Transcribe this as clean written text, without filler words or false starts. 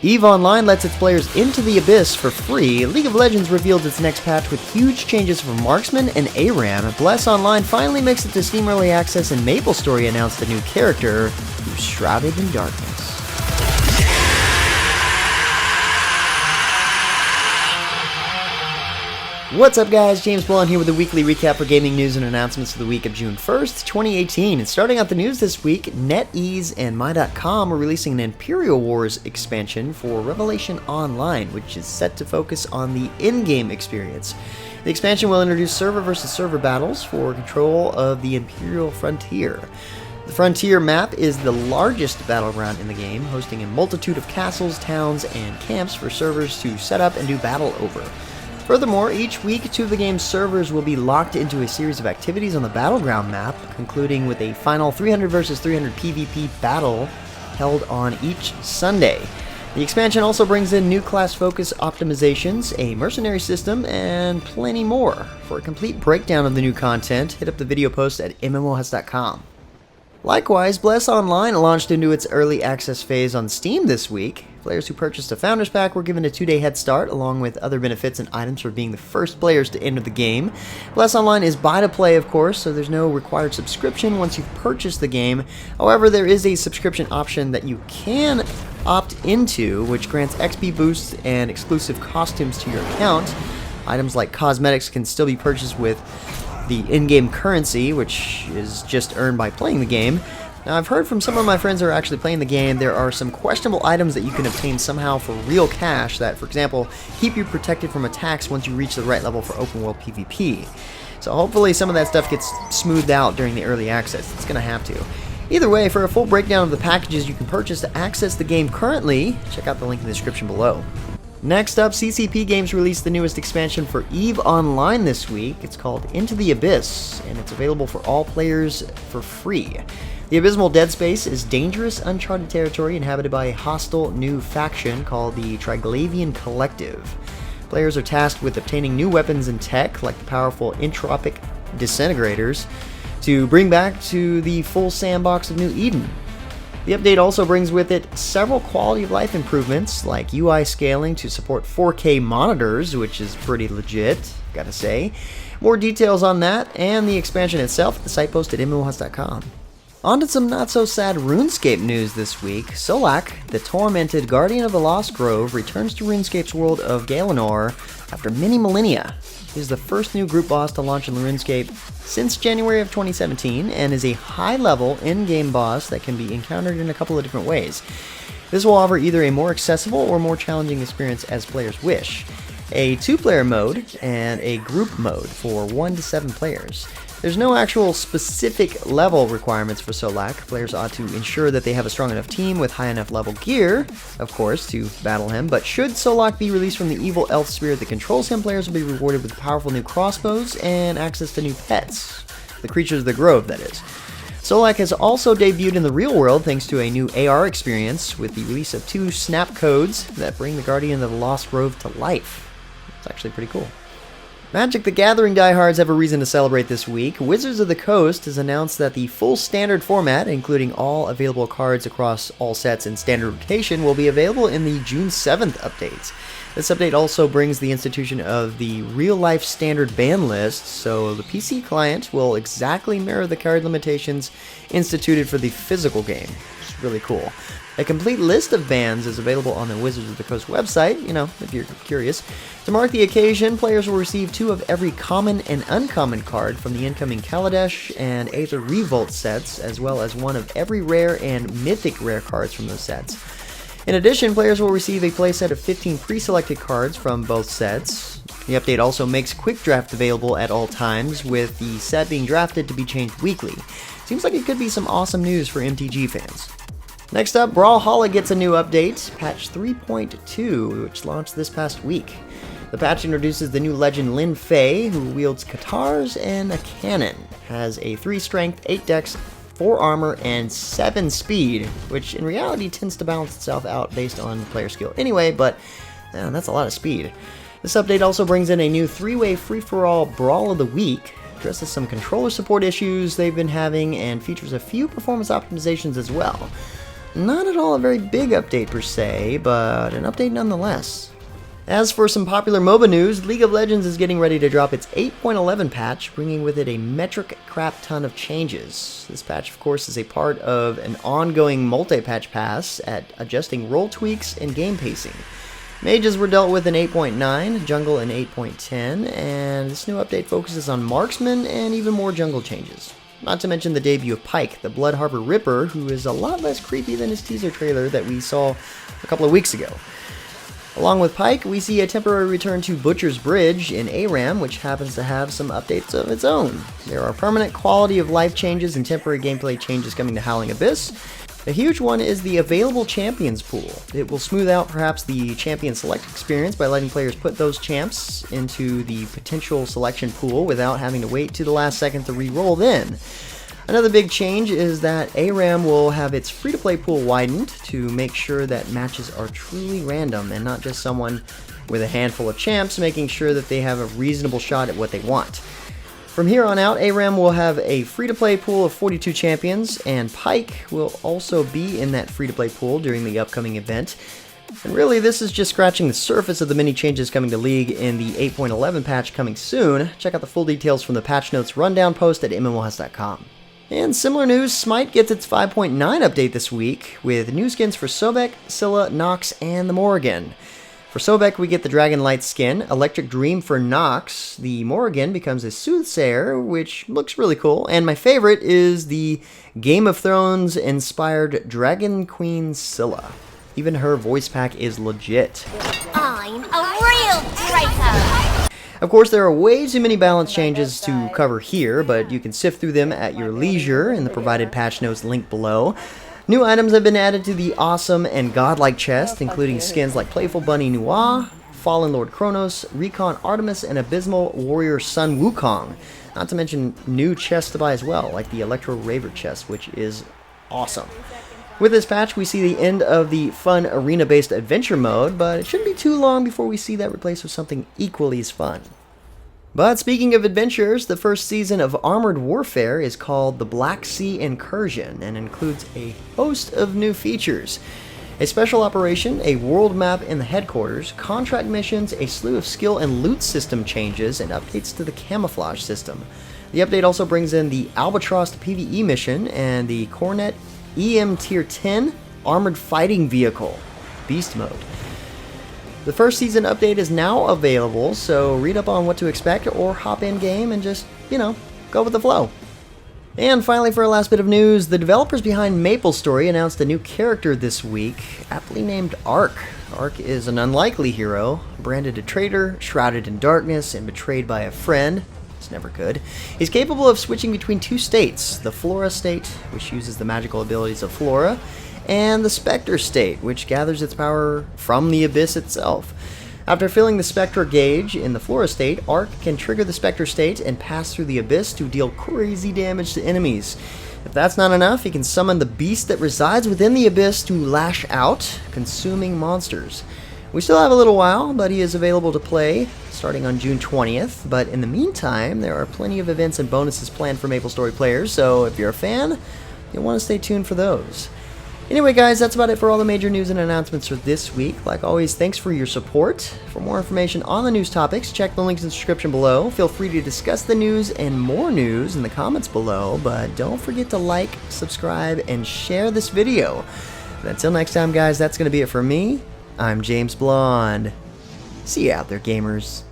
EVE Online lets its players into the abyss for free. League of Legends revealed its next patch with huge changes for Marksman and ARAM. Bless Online finally makes it to Steam Early Access, and MapleStory announced a new character who's shrouded in darkness. What's up, guys? James Blunt here with a weekly recap for gaming news and announcements for the week of June 1st, 2018. And starting out the news this week, NetEase and My.com are releasing an Imperial Wars expansion for Revelation Online, which is set to focus on the in-game experience. The expansion will introduce server versus server battles for control of the Imperial Frontier. The Frontier map is the largest battleground in the game, hosting a multitude of castles, towns, and camps for servers to set up and do battle over. Furthermore, each week, 2 of the game's servers will be locked into a series of activities on the Battleground map, concluding with a final 300 vs 300 PvP battle held on each Sunday. The expansion also brings in new class focus optimizations, a mercenary system, and plenty more. For a complete breakdown of the new content, hit up the video post at MMOHS.com. Likewise, Bless Online launched into its early access phase on Steam this week. Players who purchased a Founders Pack were given a 2-day head start, along with other benefits and items for being the first players to enter the game. Bless Online is buy-to-play, of course, so there's no required subscription once you've purchased the game. However, there is a subscription option that you can opt into, which grants XP boosts and exclusive costumes to your account. Items like cosmetics can still be purchased with the in-game currency, which is just earned by playing the game. Now, I've heard from some of my friends who are actually playing the game, there are some questionable items that you can obtain somehow for real cash that, for example, keep you protected from attacks once you reach the right level for open world PvP. So hopefully some of that stuff gets smoothed out during the early access. It's going to have to. Either way, for a full breakdown of the packages you can purchase to access the game currently, check out the link in the description below. Next up, CCP Games released the newest expansion for EVE Online this week. It's called Into the Abyss, and it's available for all players for free. The abysmal dead space is dangerous, uncharted territory inhabited by a hostile new faction called the Triglavian Collective. Players are tasked with obtaining new weapons and tech, like the powerful entropic disintegrators, to bring back to the full sandbox of New Eden. The update also brings with it several quality of life improvements, like UI scaling to support 4K monitors, which is pretty legit, gotta say. More details on that and the expansion itself at the site post at MMOHS.com. On to some not-so-sad RuneScape news this week. Solak, the tormented guardian of the Lost Grove, returns to RuneScape's world of Galenor after many millennia. He is the first new group boss to launch in RuneScape since January of 2017, and is a high-level in-game boss that can be encountered in a couple of different ways. This will offer either a more accessible or more challenging experience as players wish. A 2-player mode and a group mode for 1 to 7 players. There's no actual specific level requirements for Solak. Players ought to ensure that they have a strong enough team with high enough level gear, of course, to battle him, but should Solak be released from the evil elf spirit that controls him, players will be rewarded with powerful new crossbows and access to new pets. The creatures of the grove, that is. Solak has also debuted in the real world thanks to a new AR experience with the release of 2 snap codes that bring the Guardian of the Lost Grove to life. It's actually pretty cool. Magic the Gathering diehards have a reason to celebrate this week. Wizards of the Coast has announced that the full standard format, including all available cards across all sets in standard rotation, will be available in the June 7th updates. This update also brings the institution of the real-life standard ban list, so the PC client will exactly mirror the card limitations instituted for the physical game, which is really cool. A complete list of bans is available on the Wizards of the Coast website, if you're curious. To mark the occasion, players will receive 2 of every common and uncommon card from the incoming Kaladesh and Aether Revolt sets, as well as 1 of every rare and mythic rare cards from those sets. In addition, players will receive a playset of 15 pre-selected cards from both sets. The update also makes Quick Draft available at all times, with the set being drafted to be changed weekly. Seems like it could be some awesome news for MTG fans. Next up, Brawlhalla gets a new update, patch 3.2, which launched this past week. The patch introduces the new legend Lin Fei, who wields katars and a cannon. Has a 3 strength, 8 dex, 4 armor, and 7 speed, which in reality tends to balance itself out based on player skill anyway, but that's a lot of speed. This update also brings in a new 3-way free-for-all Brawl of the Week, addresses some controller support issues they've been having, and features a few performance optimizations as well. not at all a very big update per se, but an update nonetheless. As for some popular MOBA news, League of Legends is getting ready to drop its 8.11 patch, bringing with it a metric crap ton of changes. This patch, of course, is a part of an ongoing multi-patch pass at adjusting role tweaks and game pacing. Mages were dealt with in 8.9, jungle in 8.10, and this new update focuses on Marksman and even more jungle changes. Not to mention the debut of Pyke, the Blood Harbor Ripper, who is a lot less creepy than his teaser trailer that we saw a couple of weeks ago. Along with Pyke, we see a temporary return to Butcher's Bridge in ARAM, which happens to have some updates of its own. There are permanent quality of life changes and temporary gameplay changes coming to Howling Abyss. A huge one is the available champions pool. It will smooth out perhaps the champion select experience by letting players put those champs into the potential selection pool without having to wait to the last second to re-roll then. Another big change is that ARAM will have its free-to-play pool widened to make sure that matches are truly random and not just someone with a handful of champs making sure that they have a reasonable shot at what they want. From here on out, ARAM will have a free-to-play pool of 42 champions, and Pyke will also be in that free-to-play pool during the upcoming event. And really, this is just scratching the surface of the many changes coming to League in the 8.11 patch coming soon. Check out the full details from the patch notes rundown post at MMOHS.com. And similar news, Smite gets its 5.9 update this week, with new skins for Sobek, Scylla, Nox, and the Morrigan. For Sobek, we get the Dragon Light skin, Electric Dream for Nox, the Morrigan becomes a Soothsayer, which looks really cool, and my favorite is the Game of Thrones-inspired Dragon Queen Scylla. Even her voice pack is legit. I'm a real traitor! Of course, there are way too many balance changes to cover here, but you can sift through them at your leisure in the provided patch notes linked below. New items have been added to the awesome and godlike chest, including skins like Playful Bunny Nuwa, Fallen Lord Kronos, Recon Artemis, and Abysmal Warrior Sun Wukong. Not to mention new chests to buy as well, like the Electro Raver chest, which is awesome. With this patch, we see the end of the fun arena-based adventure mode, but it shouldn't be too long before we see that replaced with something equally as fun. But speaking of adventures, the first season of Armored Warfare is called the Black Sea Incursion and includes a host of new features. A special operation, a world map in the headquarters, contract missions, a slew of skill and loot system changes, and updates to the camouflage system. The update also brings in the Albatross PvE mission and the Cornet EM Tier 10 Armored Fighting Vehicle, Beast Mode. The first season update is now available, so read up on what to expect or hop in game and just, go with the flow. And finally, for our last bit of news, the developers behind MapleStory announced a new character this week, aptly named Ark. Ark is an unlikely hero, branded a traitor, shrouded in darkness, and betrayed by a friend. It's never good. He's capable of switching between two states, the Flora state, which uses the magical abilities of Flora, and the Spectre state, which gathers its power from the Abyss itself. After filling the Spectre gauge in the Flora state, Ark can trigger the Spectre state and pass through the Abyss to deal crazy damage to enemies. If that's not enough, he can summon the beast that resides within the Abyss to lash out, consuming monsters. We still have a little while, but he is available to play starting on June 20th, but in the meantime, there are plenty of events and bonuses planned for MapleStory players, so if you're a fan, you'll want to stay tuned for those. Anyway guys, that's about it for all the major news and announcements for this week. Like always, thanks for your support. For more information on the news topics, check the links in the description below. Feel free to discuss the news and more news in the comments below, but don't forget to like, subscribe, and share this video. But until next time guys, that's going to be it for me. I'm James Blonde. See you out there, gamers.